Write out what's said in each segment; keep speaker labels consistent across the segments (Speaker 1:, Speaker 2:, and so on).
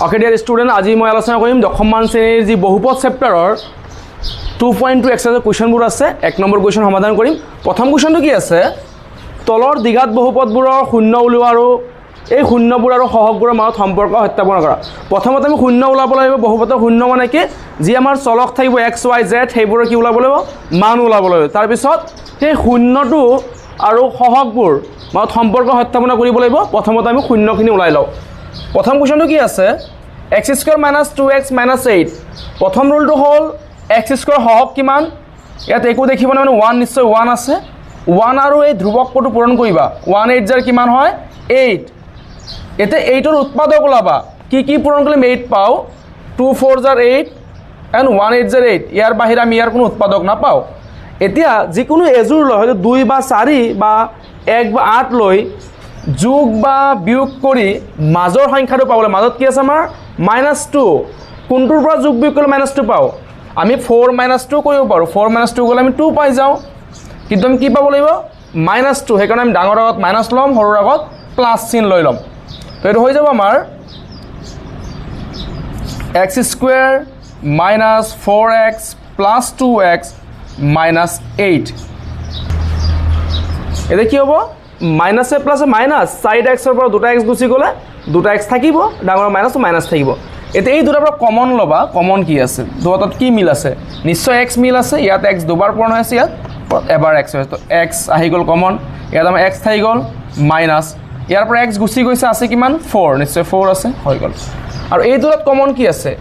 Speaker 1: Okay, dear student, আজি মই আলোচনা কৰিম দশমমান শ্ৰেণীৰ যি বহুপদ চেপ্টাৰৰ 2.2 এক্সাৰসাইজ কুৱেশ্যনবোৰ আছে। 1 নম্বৰ কুৱেশ্যন সমাধান কৰিম। প্ৰথম কুৱেশ্যনটো কি আছে? তলৰ দ্বিঘাত বহুপদবোৰৰ শূন্য উলিওৱা আৰু এই শূন্যবোৰ আৰু সহগবোৰৰ মাজত সম্পৰ্ক সত্যাপন কৰা। প্ৰথমতে আমি শূন্য ওলাব লাগিব। বহুপদৰ শূন্য মানে কি? যি আমাৰ চলক থাকিব x y z সেইবোৰৰ কি ওলাব লাগিব? মান ওলাব লাগিব। তাৰ পিছত সেই শূন্যটো আৰু সহগবোৰ মাজত সম্পৰ্ক সত্যাপন কৰিব লাগিব। প্ৰথমতে আমি শূন্যখিনি ওলাই লওঁ। প্ৰথম কুৱেশ্যনটো কি আছে? x² - 2x - 8 প্ৰথম ৰুলটো হ'ল x² সহগ কিমান? ইয়াত একো দেখিব নাই মানে 1 নিশ্চয় 1 আছে। 1 আৰু এই ধ্ৰুৱকটো পূৰণ কৰিবা। 1 8 জাৰ কিমান হয়? 8। এতে 8ৰ উৎপাদক ওলাবা। কি কি পূৰণ কৰিলে 8 পাও? 2 4 জাৰ 8 এণ্ড 1 8 জাৰ 8। ইয়াৰ বাহিৰে আমি ইয়াৰ কোনো উৎপাদক নাপাওঁ। এতিয়া যিকোনো এজোৰ লৈ হয়তো 2 বা 4 বা 1 বা 8 লৈ যোগ বা বিয়োগ কৰি মাজৰ সংখ্যাটো পাবলৈ মাজত কি আছে আমাৰ -2 কোনটোৰ পৰা যোগ বিয়োগ কৰিলে -2 পাওঁ? আমি 4 - 2 কৰিব পাৰোঁ। 4 - 2 গ'লে আমি 2 পাই যাওঁ। কিন্তু আমি কি পাব লাগিব? -2। সেইকাৰণে আমি ডাঙৰ আগত মাইনাছ ল'ম, সৰুৰ আগত প্লাছ চিন লৈ ল'ম। তো এইটো হৈ যাব আমাৰ x² - 4x + 2x - 8। এতিয়া কি হ'ব? মাইনাছে প্লাছে মাইনাছ 4xৰ পৰা 2x গুচি গ'লে 2x থাকিব, ডাঙৰ মাইনাছ মাইনাছ থাকিব। এতিয়া এই দুটাৰ পৰা কমন ল'বা। কমন কি আছে? দুটাত কি মিল আছে? নিশ্চয় x মিল আছে। ইয়াত x দুবাৰ পূৰণ হৈ আছে, ইয়াত এবাৰ x হৈছে। তো x আহি গ'ল কমন। ইয়াত আমাৰ x থাকি গ'ল মাইনাছ। ইয়াৰ পৰা x গুচি গৈছে, আছে কিমান? 4। নিশ্চয় 4 আছে, হৈ গ'ল। আৰু এই দুটাত কমন কি আছে?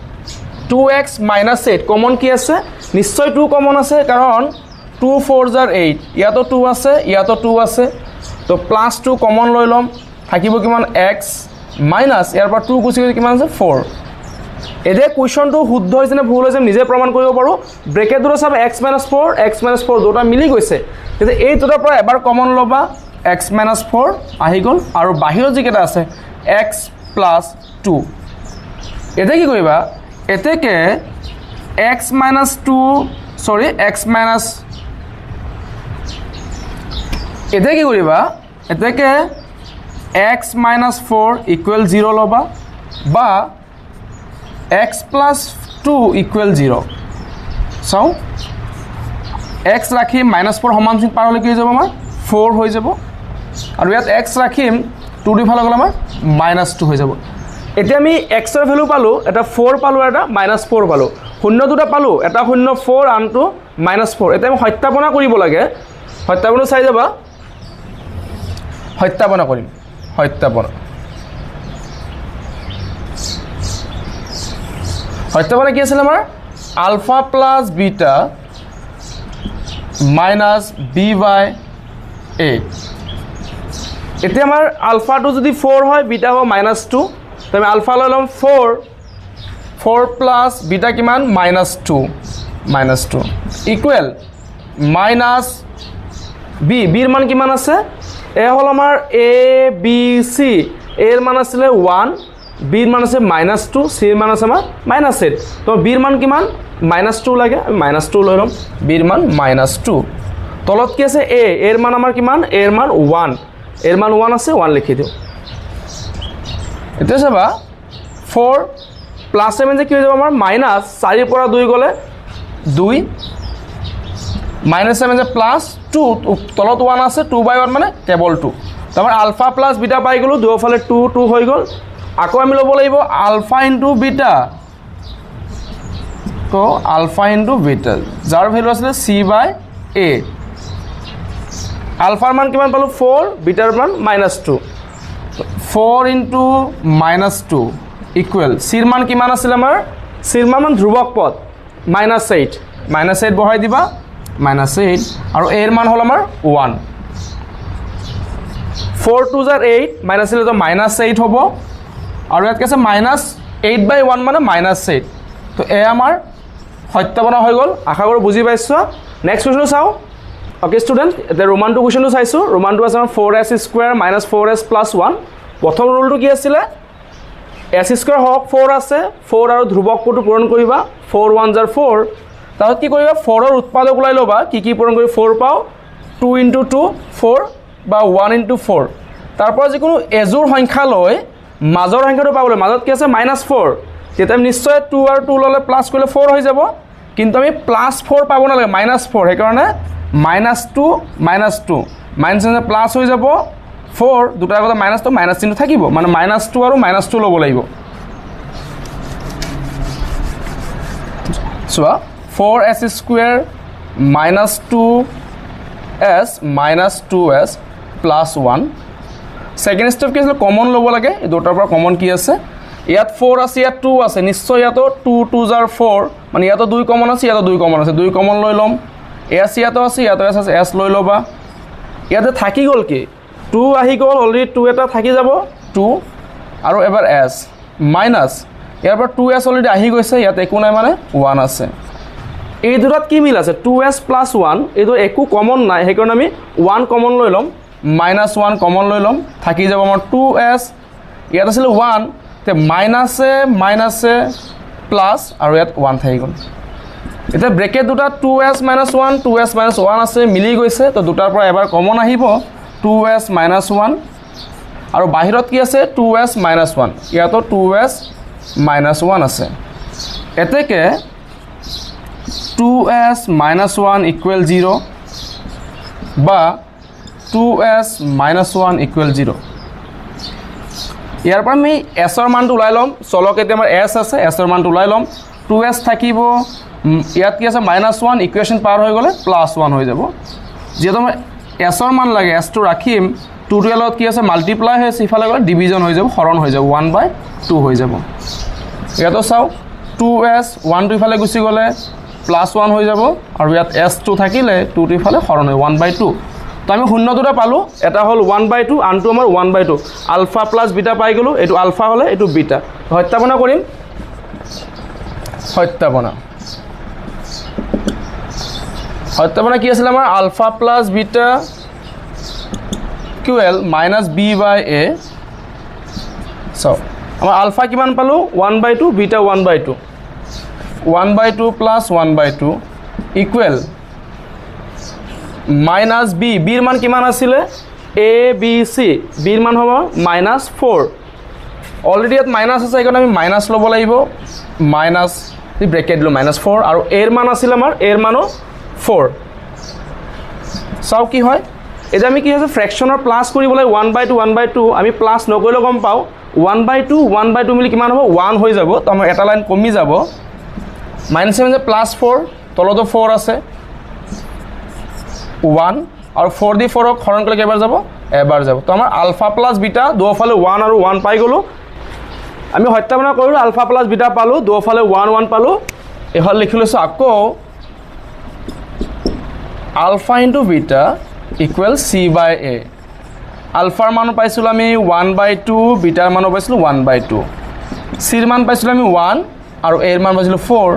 Speaker 1: 2x - 8 কমন কি আছে? নিশ্চয় 2 কমন আছে, কাৰণ 2 4 জাৰ 8। ইয়াতো 2 আছে, ইয়াতো 2 আছে। তো +2 কমন লৈ ল'ম, থাকিব কিমান? x মাইনাছ ইয়াৰ পৰা 2 গুচি গৈছে, কিমান আছে? 4। এতিয়া কুৱেশ্যনটো শুদ্ধ হৈছে নে ভুল হৈছে নিজে প্ৰমাণ কৰিব পাৰোঁ। ব্ৰেকেটটো চাব x - 4 x - 4 দুটা মিলি গৈছে। তেতিয়া এই দুটাৰ পৰা এবাৰ কমন ল'বা, x - 4 আহি গ'ল। আৰু বাহিৰত যিকেইটা আছে x + 2। এতিয়া কি কৰিবা? এতেকে x - 2 সৰি x - এতিয়া কি কৰিবা? এতেকে x - 4 = 0 ল'বা, বা x + 2 = 0। চাওঁ, x ৰাখিম -4 সমান চিন পাৰ হ'লে কি হৈ যাব? আমাৰ 4 হৈ যাব। আৰু ইয়াত x ৰাখিম 2 দুইফালে গ'লে আমাৰ -2 হৈ যাব। এতিয়া আমি xৰ ভেলু পালোঁ, এটা 4 পালোঁ, এটা -4 পালোঁ। শূন্য দুটা পালোঁ, এটা 0 4 আনটো -4। এতিয়া আমি সত্যাপনা কৰিব লাগে। সত্যাপনা চাই যাবা। সত্যাপনা কৰিম। সত্যাপনা কি আছিল আমাৰ? Alpha plus beta minus b/a। এতিয়া আমাৰ আলফাটো যদি 4 হয়, বিটা হ'ব -2। তো আমি আলফা লৈ ল'ম 4 প্লাছ বিটা কিমান? -2 ইকুৱেল মাইনাছ বিৰ মান কিমান আছে? এয়া হ'ল আমাৰ a b c। এৰ মান আছিলে 1, বিৰ মান আছে -2, চিৰ মান আছে আমাৰ -8। তো বিৰ মান কিমান? -2 লাগে, আমি -2 লৈ ল'ম। বিৰ মান -2। তলত কি আছে? এৰ মান আমাৰ কিমান? এৰ মান 1। এৰ মান 1 আছে, 1 লিখি দিওঁ। এতিয়া চাবা 4 + 7 যে কি হৈ যাব আমাৰ? -4 পৰা 2 গ'লে 2, -7 যে +2, তলত 1 আছে, 2/1 মানে কেৱল 2। তো আমাৰ আলফা প্লাছ বিটা পাই গ'লোঁ, দুয়োফালে 2 হৈ গ'ল। আকৌ আমি ল'ব লাগিব আলফা × বিটা। তো আলফা × বিটা যাৰ ভেলু আছিলে c/a। আলফাৰ মান কিমান পালোঁ? 4, বিটাৰ মান -2। 4 × -2 ইকুৱেল চিৰ মান কিমান আছিলে আমাৰ? চিৰ মান ধ্ৰুৱক পদ -8। -8 বহাই দিবা, -8। আৰু এৰ মান হ'ল আমাৰ 1। 4 2 জাৰ 8, মাইনাছ দিলে তো -8 হ'ব। আৰু ইয়াত কি আছে? -8/1 মানে -8। তো এয়া আমাৰ সত্যাপনা হৈ গ'ল। আশা কৰোঁ বুজি পাইছ। নেক্সট কুৱেশ্যনটো চাওঁ। অ'কে ষ্টুডেণ্ট, এতিয়া ৰোমান 2 কুৱেশ্যনটো চাইছোঁ। ৰোমান 2 আছে আমাৰ 4s² - 4s + 1। প্ৰথম ৰুলটো কি আছিলে? s² সহগ 4 আছে, 4 আৰু ধ্ৰুৱকটো পূৰণ কৰিবা। 4 1 জাৰ 4। তাৰপিছত কি কৰিবা? 4ৰ উৎপাদক ওলাই ল'বা। কি কি পূৰণ কৰি 4 পাওঁ? 2 × 2 4 বা 1 × 4। তাৰ পৰা যিকোনো এজোৰ সংখ্যা লৈ মাজৰ সংখ্যাটো পাবলৈ মাজত কি আছে -4 তেতিয়া নিশ্চয় 2 আৰু 2 ললে প্লাস কৰিলে 4 হৈ যাব কিন্তু আমি +4 পাব নালাগে -4 সেইকাৰণে -2 -2 মাইনাস প্লাস হৈ যাব 4 দুটাৰ আগতে মাইনাস তো মাইনাস চিহ্ন থাকিব মানে -2 আৰু -2 ল'ব লাগিব চোৱা 4s² -2s -2s +1 second step কি আছে কমন ল'ব লাগে এই দুটাৰ পৰা কমন কি আছে ইয়াত 4 আছে ইয়াত 2 আছে নিশ্চয় ইয়াতো 2 2s are 4 মানে ইয়াতো 2 কমন আছে ইয়াতো 2 কমন আছে 2 কমন লৈ লম s ইয়াতো আছে ইয়াতো s আছে s লৈ লবা ইয়াতে থাকি গল কি 2 আহি গল অলৰেডি 2 এটা থাকি যাব 2 আৰু এবাৰ s মাইনাস ইয়াৰ পৰা 2s অলৰেডি আহি গৈছে ইয়াত একো নাই মানে 1 আছে এই দুটাত কি মিল আছে 2s + 1 এইটো একো কমন নাই সেইকাৰণে আমি 1 কমন লৈ লম -1 কমন লৈ লম থাকি যাব আমাৰ 2s ইয়াত আছিল 1 তে মাইনাসে প্লাস আৰু ইয়াত 1 থাকি গল এটা ব্ৰেকেট দুটা 2s - 1 2s - 1 আছে মিলি গৈছে তো দুটাৰ পৰা এবাৰ কমন আহিব 2s - 1 আৰু বাহিৰত কি আছে 2s - 1 ইয়াতো 2s - 1 আছে এতেকে 2s - 1 = 0 বা 2s - 1 = 0 ইয়াৰ পৰা আমি s ৰ মানটো ওলাই লম চলক এতিয়া আমাৰ s আছে s ৰ মানটো ওলাই লম 2s থাকিব ইয়াত কি আছে -1 ইকুৱেশ্যন পাৰ হৈ গলে +1 হৈ যাব যেটো আমাৰ s ৰ মান লাগে s টো ৰাখিম 2 ৰ লগত কি আছে মাল্টিপ্লাই হৈ সিফালে গলে ডিভিজন হৈ যাব হৰণ হৈ যাব 1/2 হৈ যাব ইয়াতো চাও 2s 1 টো ইফালে গুচি গলে +1 হৈ যাব আৰু ইয়াত s2 থাকিলে 2 টো ইফালে হৰণ হৈ 1/2 তো আমি শূন্য দুটা পালো এটা হল 1/2 আনটো আমাৰ 1/2 আলফা প্লাস বিটা পাই গলো এটো আলফা হলে এটো বিটা সত্যাপনা কৰিম সত্যাপনা কি আছিল আমাৰ alpha plus beta equal -b/a so আমাৰ আলফা কিমান পালো 1/2 বিটা 1/2 1/2 + 1/2 ইকুৱেল -b বিৰ মান কিমান আছিল a b c বিৰ মান হ'ব -4 অলৰেডি ইয়াত মাইনাস আছে এইকাৰণে আমি মাইনাস ল'ব লাগিব মাইনাস দি ব্ৰেকেট লো -4 আৰু a ৰ মান আছিল আমাৰ a ৰ মানো 4 চাও কি হয় এটা আমি কি আছে ফ্ৰেকশনৰ প্লাস কৰিবলৈ 1/2 1/2 আমি প্লাস নকৰিলে গম পাও 1/2 1/2 মিলি কিমান হ'ব 1 হৈ যাব তো আমাৰ এটা লাইন কমি যাব -7 +4 তলতো 4 আছে 1 আৰু 4 দি 4 হৰণ কৰিলে এবাৰ যাব এবাৰ যাব তো আমাৰ আলফা প্লাস বিটা দুফালে 1 আৰু 1 পাই গলো আমি সত্যাপনা কৰিলো আলফা প্লাস বিটা পালো দুফালে 1 1 পালো এহল লিখিলৈছো আকৌ আলফা * বিটা = c/a আলফাৰ মান পাইছিলো আমি 1/2 বিটাৰ মান পাইছিলো 1/2 c ৰ মান পাইছিলো আমি 1 আৰু a ৰ মান পাইছিলো 4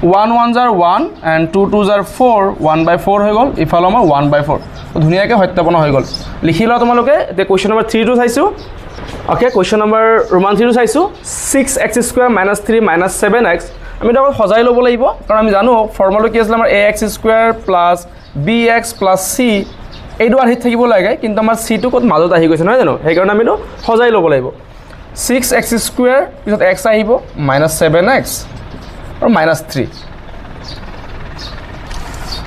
Speaker 1: 1 1s are 1 and 2 2s are 4 1/4 হৈ গল ইফালে আমাৰ 1/4 ধুনিয়াকে সত্যাপনা হৈ গল লিখিলা তোমালোকে তে কোৱেশ্চন নম্বৰ 3 টো চাইছো ওকে কোৱেশ্চন নম্বৰ ৰোমান 3 টো চাইছো 6x² - 3 - 7x আমি এটা সজাই ল'ব লাগিব কাৰণ আমি জানো ফৰ্মুলা কি আছিল আমাৰ ax² + bx + c এইটো আহি থাকিব লাগে কিন্তু আমাৰ c টো কত মাজত আহি গৈছে নহয় জানো সেইকাৰণে আমি সজাই ল'ব লাগিব 6x² পিছত x আহিব -7x আৰু -3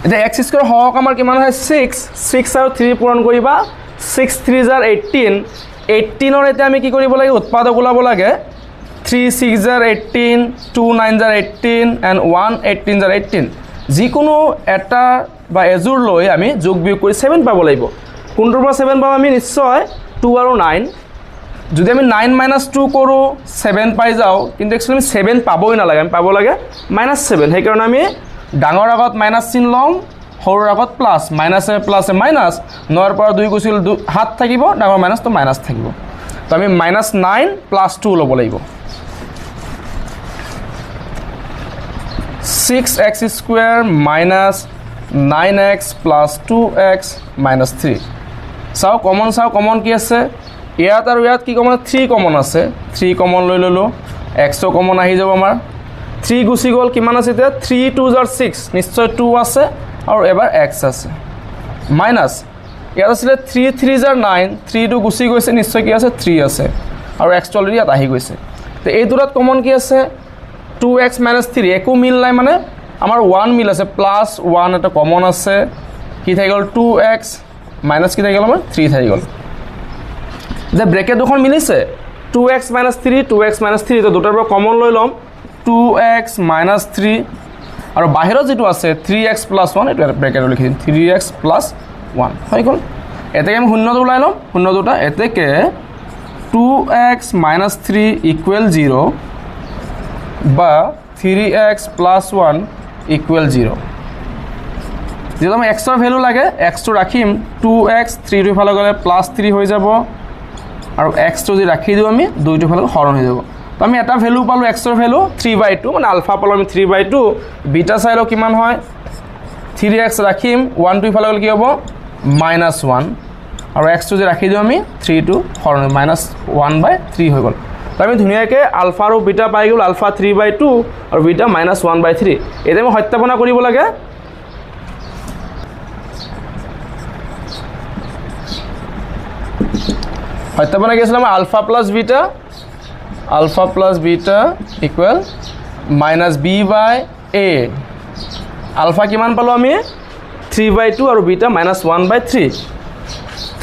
Speaker 1: এটা x² হওক আমাৰ কিমান হয় 6 আৰু 3 পূৰণ কৰিবা 6 3s are 18 18 ৰ এটা আমি কি কৰিব লাগে উৎপাদক ওলাব লাগে 3 6s are 18 2 9s are 18 and 1 18s are 18 যিকোনো এটা বা এজুৰ লৈ আমি যোগ বিয়োগ কৰি 7 পাব লাগিব কোনটোৰ পৰা 7 পাম আমি নিশ্চয় 2 আৰু 9 যদি আমি 9 - 2 কৰো 7 পাই যাও কিন্তু একচুয়ালি আমি 7 পাবই না লাগে আমি পাব লাগে -7 সেইকাৰণে আমি ডাঙৰ আগত মাইনাস চিন লম সৰুৰ আগত প্লাস মাইনাসে প্লাসে মাইনাস 9 ৰ পৰা 2 গুছিল 7 থাকিব ডাঙৰ মাইনাস তো মাইনাস থাকিব তো আমি -9 + 2 ল'ব লাগিব 6x² - 9x + 2x - 3 চাও কমন কি আছে ইয়াত আৰু ইয়াত কি কমন 3 কমন আছে 3 কমন লৈ ললো x কমন আহি যাব আমাৰ 3 গুছি গল কিমান আছে তে 3 2s are 6 নিশ্চয় 2 আছে আৰু এবাৰ x আছে মাইনাস ইয়াত আছিলে 3 3 জাৰ 9 3 টো গুচি গৈছে নিশ্চয় কি আছে 3 আছে আৰু x টো অলৰেডি ইয়াত আহি গৈছে তো এই দুটাত কমন কি আছে 2x - 3 একো মিল নাই মানে আমাৰ 1 মিল আছে প্লাস 1 এটা কমন আছে কি থাকি গল 2x মাইনাস কি থাকি গল আমাৰ 3 থাকি গল যে ব্ৰেকেট দুখন মিলিছে 2x - 3 2x - 3 তো দুটাৰ পৰা কমন লৈ লম 2x - 3 আৰু বাহিৰত যেটো আছে 3x + 1 এটা ব্ৰেকেটত লিখি দিম 3x + 1 হৈ গল এতেকে আমি শূন্য ওলাই লম শূন্য দুটা এতেকে 2x - 3 = 0 বা 3x + 1 = 0 যেটা আমি x ৰ ভ্যালু লাগে x টো ৰাখিম 2x 3 টো ফালে গলে +3 হৈ যাব আৰু x টো যদি ৰাখি দিও আমি 2 টো ফালে হৰণ হৈ যাব তো আমি এটা ভ্যালু পালো x ৰ ভ্যালু 3/2 মানে আলফা পালো আমি 3/2 বিটা চাইলো কিমান হয় 3x ৰাখিম 1 টো ফালে গলে কি হ'ব -1 আৰু x টো যদি ৰাখি দিও আমি 3 টো হৰণ -1/3 হৈ গল তো আমি ধুনিয়াকে আলফা আৰু বিটা পাই গল আলফা 3/2 আৰু বিটা -1/3 এটা আমি সত্যাপনা কৰিব লাগে সত্যাপনা কি আছিল আমাৰ alpha plus beta equal -b/a alpha কিমান পালো আমি 3/2 আৰু বিটা -1/3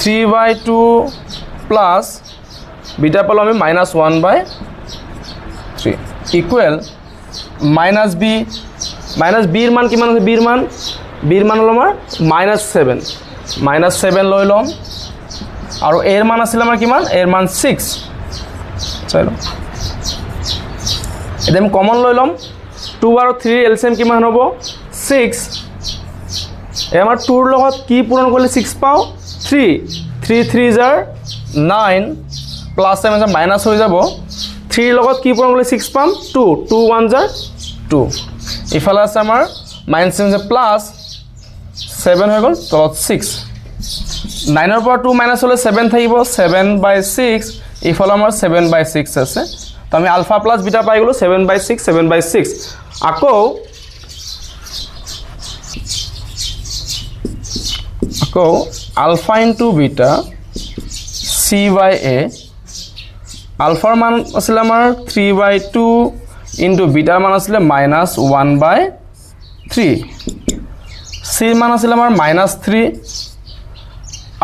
Speaker 1: 3/2 প্লাস বিটা পালো আমি -1/3 ইকুয়াল -b -b ৰ মান কিমান আছে b ৰ মান হলো আমাৰ -7 লৈ লম আৰু a ৰ মান আছিল আমাৰ কিমান a ৰ মান 6 চলো এদম কমন লৈ লম 2 আৰু 3 এলসিএম কিমান হ'ব 6 আমাৰ 2 ৰ লগত কি পূৰণ কৰিলে 6 পাও 3 3 3 জাৰ 9 প্লাস 7 জাৰ মাইনাস হৈ যাব 3 ৰ লগত কি পূৰণ কৰিলে 6 পাম 2 2 1 জাৰ 2 ইফালে আছে আমাৰ -7 জাৰ প্লাস 7 হৈ গল তলত 6 9 ৰ পৰা 2 মাইনাস হলে 7 থাকিব 7/6 ইফালে আমাৰ 7/6 আছে তো আমি আলফা প্লাস বিটা পাই গলো 7/6 আকৌ আলফা ইনটু বিটা c/a আলফাৰ মান আছিল আমাৰ 3/2 ইনটু বিটাৰ মান আছিল -1/3 c ৰ মান আছিল আমাৰ -3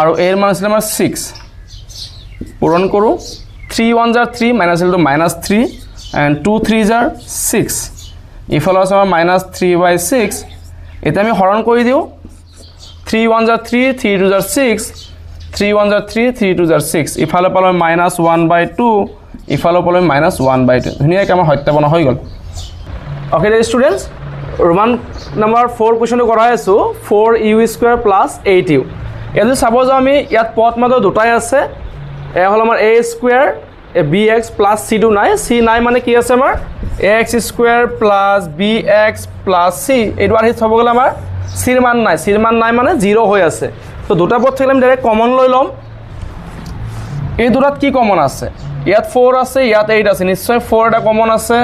Speaker 1: আৰু a ৰ মান আছিল আমাৰ 6 পূৰণ কৰো 3 1 জাৰ 3 মাইনাস ইনটু -3 and 2 3 জাৰ 6 ইফালে আছে আমাৰ -3/6 এটা আমি হৰণ কৰি দিও 3 1 জাৰ 3 3 2 জাৰ 6 3 1 জাৰ 3 3 2 জাৰ 6 ইফালে পালো -1/2 ইফালে পালো -1/2 ধুনিয়াকৈ আমাৰ সত্যাপনা হৈ গল ওকে দে স্টুডেন্টস ৰোমান নাম্বাৰ 4 কোৱেশ্চনটো কৰাই আছো 4u² + 8u এটো চাব যে আমি ইয়াত পদ মাত্ৰ দুটাই আছে এ হল আমাৰ a² bx + c টো নাই c নাই মানে কি আছে আমাৰ ax² + bx + c এইটো আৰু হিত হ'ব গলে আমাৰ c ৰ মান নাই মানে 0 হৈ আছে তো দুটা পদ থাকিলে আমি ডাইৰেক্ট কমন লৈ লম এই দুটাত কি কমন আছে ইয়াত 4 আছে ইয়াত 8 আছে নিশ্চয় 4 এটা কমন আছে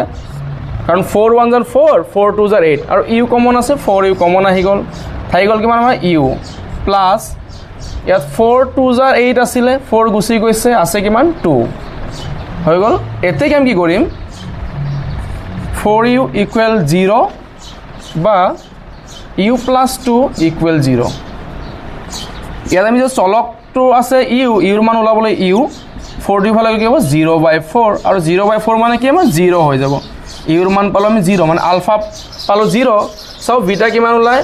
Speaker 1: কাৰণ 4 1 জাৰ 4 4 2 জাৰ 8 আৰু u কমন আছে 4u কমন আহি গল থাকি গল কিমান আমাৰ u প্লাস ইয়াত 4 2 জাৰ 8 আছিল 4 গুচি গৈছে আছে কিমান 2 হৈ গল এতে কি আমি কি কৰিম 4u = 0 বা u + 2 = 0 ইয়াত আমি যে চলকটো আছে u ৰ মান ওলাবলৈ u 4 দি ফালে কি হ'ব 0/4 আৰু 0/4 মানে কি আমাৰ 0 হৈ যাব u ৰ মান পালো আমি 0 মানে আলফা পালো 0 সব বিটা কিমান ওলাই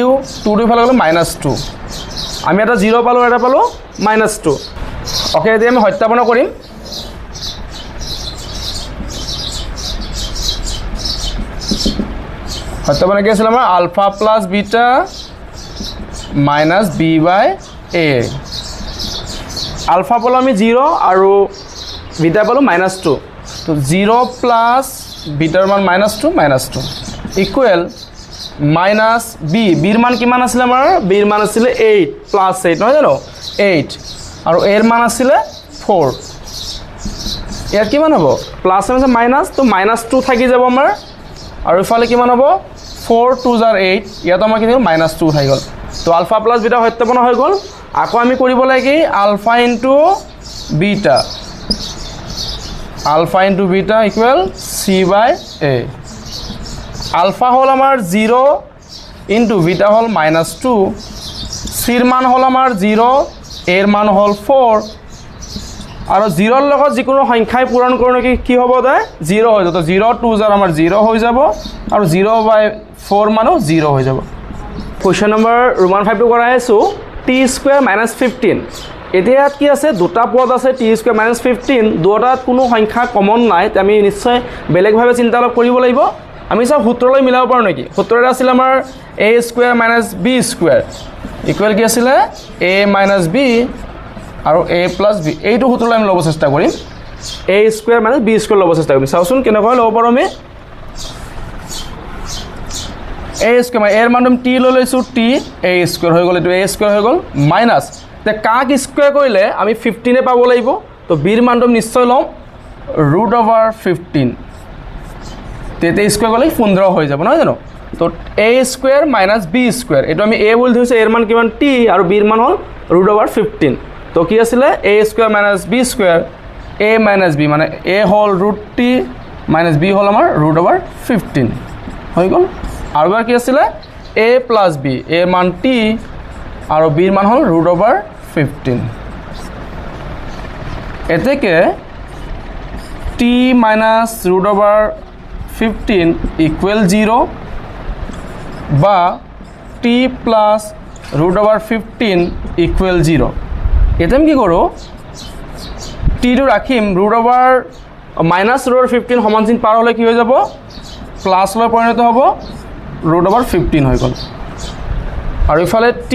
Speaker 1: u 2 দি ফালে গলে -2 আমি এটা 0 পালো এটা পালো -2 ওকে এতিয়া আমি সত্যাপনা কৰিম সত্যাপনা কি আছিল আমাৰ alpha plus beta -b/a alpha পালো আমি 0 আৰু বিটা পালো -2 তো 0 প্লাস বিটাৰ মান -2 ইকুৱেল -b ৰ মান কিমান আছিল আমাৰ b ৰ মান আছিল 8 + 8 নহয় জানো 8 আৰু a ৰ মান আছিল 4 ইয়াত কিমান হ'ব প্লাস মানে মাইনাস তো -2 থাকি যাব আমাৰ আৰু ইফালে কিমান হ'ব 4 2 জাৰ 8 ইয়াত আমাৰ কি থাকিব -2 থাকি গল তো আলফা প্লাস বিটা সত্যাপনা হৈ গ'ল আকৌ আমি কৰিব লাগে কি alpha into beta alpha into beta equal C by A alpha হল আমাৰ 0 ইনটু বিটা হল -2 সিৰ মান হল আমাৰ 0 এৰ মান হল 4 আৰু 0 ৰ লগত যিকোনো সংখ্যাই পূৰণ কৰোঁ কি হ'ব দা 0 হৈ যাব তো 0 2 জাৰ আমাৰ 0 হৈ যাব আৰু 0 বাই 4 মানো 0 হৈ যাব কোৱেশ্চন নম্বৰ ৰোমান 5 টো কৰাই আছো t² - 15 এতিয়া ইয়াত কি আছে দুটা পদ আছে t² - 15 দুটাত কোনো সংখ্যা কমন নাই তে আমি নিশ্চয় বেলেগভাৱে চিন্তা অলপ কৰিব লাগিব আমি সব সূত্ৰলৈ মিলাব পাৰো নেকি সূত্ৰটো আছিল আমাৰ a² - b² ইকুৱেল কি আছিল a - b আৰু a + b এইটো সূত্ৰলৈ আমি ল'ব চেষ্টা কৰিম a² - b² ল'ব চেষ্টা কৰিম চাওচোন কেনেকৈ ল'ব পাৰো আমি a² এৰ মান t লৈ লৈছো t a² হৈ গ'ল এটো a² হৈ গ'ল মাইনাস তে কাক স্কয়াৰ কৰিলে আমি 15 এ পাব লাগিব তো b ৰ মানটো নিশ্চয় লম √15 তেতে স্কয়াৰ গলে 15 হৈ যাব নহয় জানো তো a² - b² এটো আমি a বুলি ধৰিছো এৰ মান কিমান t আৰু b ৰ মান হল √15 তো কি আছিল a² - b² a - b মানে a হল √t - b হল আমাৰ √15 হৈ গ'ল আৰু এবাৰ কি আছিল a + b এৰ মান t আৰু b ৰ মান হল √15 এতেকে t - √15 ইকুৱেল 0 বা t + √15 ইকুৱেল 0 এটা আমি কি কৰো t টো ৰাখিম -√15 সমান চিন পাৰ হলে কি হৈ যাব প্লাস লৈ পৰিণত হ'ব √15 হৈ গ'ল আৰু ইফালে t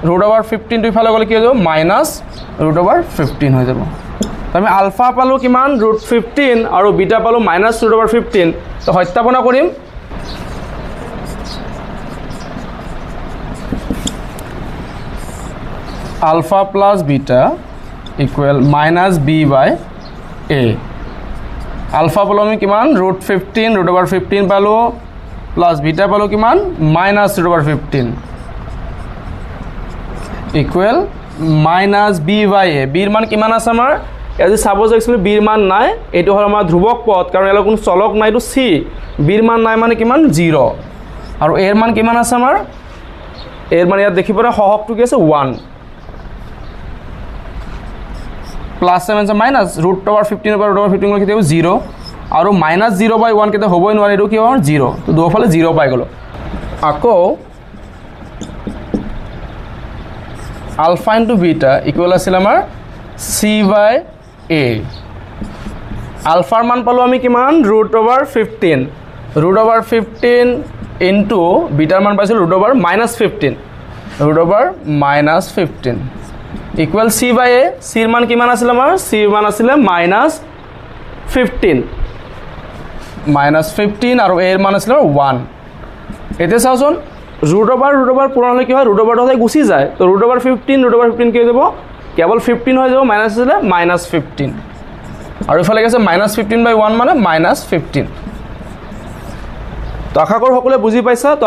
Speaker 1: √15 টো ইফালে গলে কি হৈ যাব -√15 হৈ যাব তো আমি আলফা পালো কিমান √15 আৰু বিটা পালো -√15 তো সত্যাপনা কৰিম alpha plus beta equal -b/a alpha পালো আমি কিমান √15 পালো প্লাস বিটা পালো কিমান -√15 ইকুৱেল -b/a b ৰ মান কিমান আছে আমাৰ আজি সাপোজ এক্চুয়ালি b ৰ মান নাই এটো হল আমাৰ ধ্ৰুবক পদ কাৰণ এলা কোনো চলক নাই তো c b ৰ মান নাই মানে কিমান 0 আৰু a ৰ মান কিমান আছে আমাৰ a ৰ মান ইয়াত দেখি পৰা সহগটো কি আছে 1 প্লাস 7 আছে মাইনাস √15 পৰা √15 লৈ কিতে 0 আৰু -0/1 কেতে হ'বই নোৱাৰে এটো কি হ'ব 0 তো দুফালে 0 পাই গলো আকৌ আলফা ইনটু বিটা ইকুৱেল আছিল আমাৰ c/a আলফাৰ মান পালো আমি কিমান √15 ইনটু বিটাৰ মান পাইছিল √-15 √-15 ইকুৱেল c/a c ৰ মান কিমান আছিল আমাৰ c ৰ মান আছিল -15 আৰু a ৰ মান আছিল 1 এতে চাওচোন √/√/ৰ পূৰণ হলে কি হয় √/টো হলে গুচি যায় তো √15 কি হৈ যাব কেৱল 15 হৈ যাব মাইনাস আছিল -15 আৰু ইফালে আছে -15/1 মানে -15 তো আশা কৰো সকলোৱে বুজি পাইছা তো